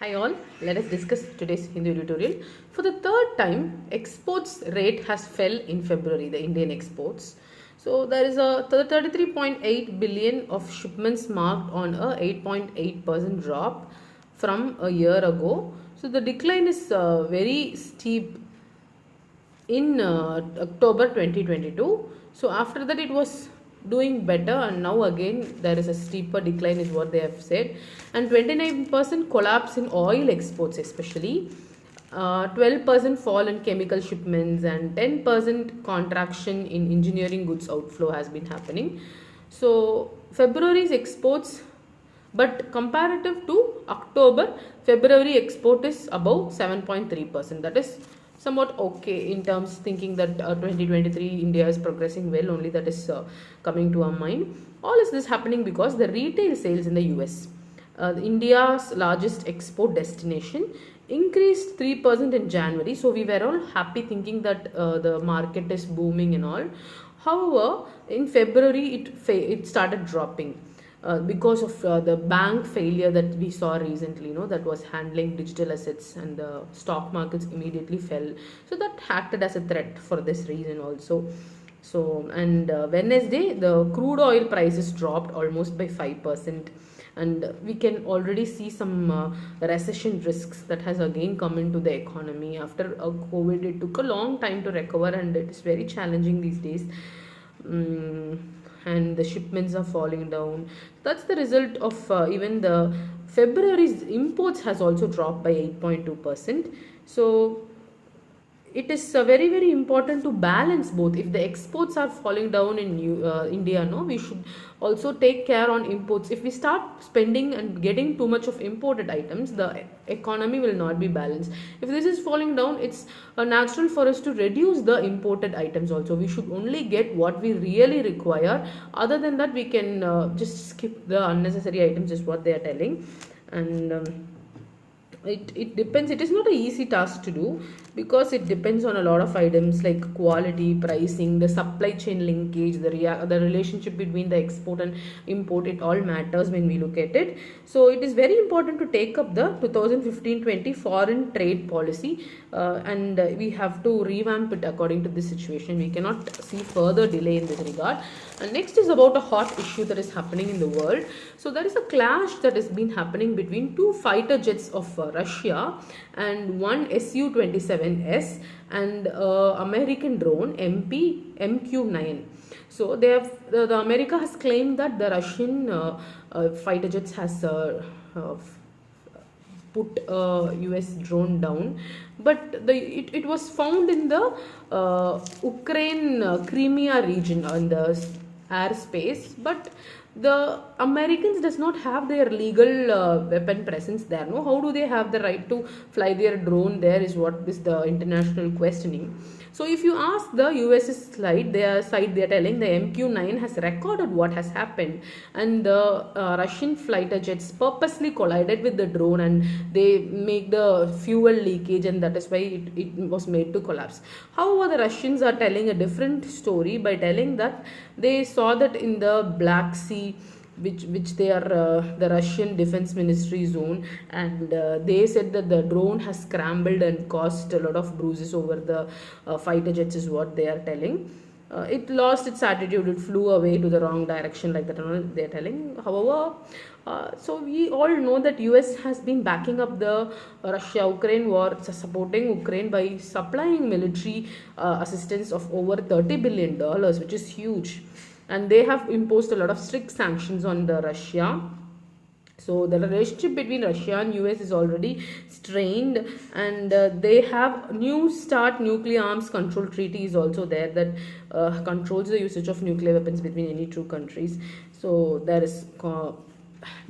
Hi all, let us discuss today's Hindu tutorial. For the third time, exports rate has fell in February, the Indian exports. So there is a 33.8 billion of shipments marked on a 8.8% drop from a year ago. So the decline is very steep in October 2022. So after that it was doing better, and now again there is a steeper decline is what they have said, and 29% collapse in oil exports, especially 12% fall in chemical shipments, and 10% contraction in engineering goods outflow has been happening. So February's exports, but comparative to October, February export is above 7.3%. That is somewhat okay in terms thinking that 2023 India is progressing well. Only that is coming to our mind. All is this happening because the retail sales in the US, India's largest export destination, increased 3% in January. So we were all happy thinking that the market is booming and all. However, in February it started dropping. Because of the bank failure that we saw recently, that was handling digital assets, and the stock markets immediately fell. So that acted as a threat for this reason also. So, and Wednesday, the crude oil prices dropped almost by 5%, and we can already see some recession risks that has again come into the economy after COVID. It took a long time to recover, and it is very challenging these days. And the shipments are falling down. That's the result of even the February's imports has also dropped by 8.2%. So it is very important to balance both. If the exports are falling down in India, we should also take care on imports. If we start spending and getting too much of imported items, the economy will not be balanced. If this is falling down, it's natural for us to reduce the imported items also. We should only get what we really require. Other than that, we can just skip the unnecessary items, is what they are telling. And it depends. It is not an easy task to do, because it depends on a lot of items like quality, pricing, the supply chain linkage, the relationship between the export and import. It all matters when we look at it. So it is very important to take up the 2015-20 foreign trade policy, and we have to revamp it according to this situation. We cannot see further delay in this regard. And next is about a hot issue that is happening in the world. So there is a clash that has been happening between two fighter jets of Russia and one Su-27S and American drone MQ-9. So they have the America has claimed that the Russian fighter jets has put a US drone down, but it was found in the Ukraine Crimea region on the airspace, but the Americans does not have their legal weapon presence there. No, how do they have the right to fly their drone there is what is the international questioning. So if you ask the US's side, they are telling the MQ-9 has recorded what has happened, and the Russian fighter jets purposely collided with the drone, and they make the fuel leakage, and that is why it was made to collapse. However, the Russians are telling a different story by telling that they saw that in the Black Sea, which they are the Russian Defense Ministry zone, and they said that the drone has scrambled and caused a lot of bruises over the fighter jets, is what they are telling. It lost its attitude, it flew away to the wrong direction, like that they are telling. However, so we all know that US has been backing up the Russia-Ukraine war, supporting Ukraine by supplying military assistance of over $30 billion, which is huge. And they have imposed a lot of strict sanctions on the Russia. So the relationship between Russia and US is already strained, and they have New START nuclear arms control treaty is also there that controls the usage of nuclear weapons between any two countries. So there is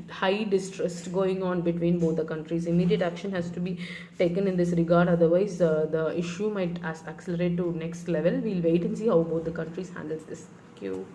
high distrust going on between both the countries. Immediate action has to be taken in this regard, otherwise the issue might accelerate to next level. We'll wait and see how both the countries handles this. Thank you.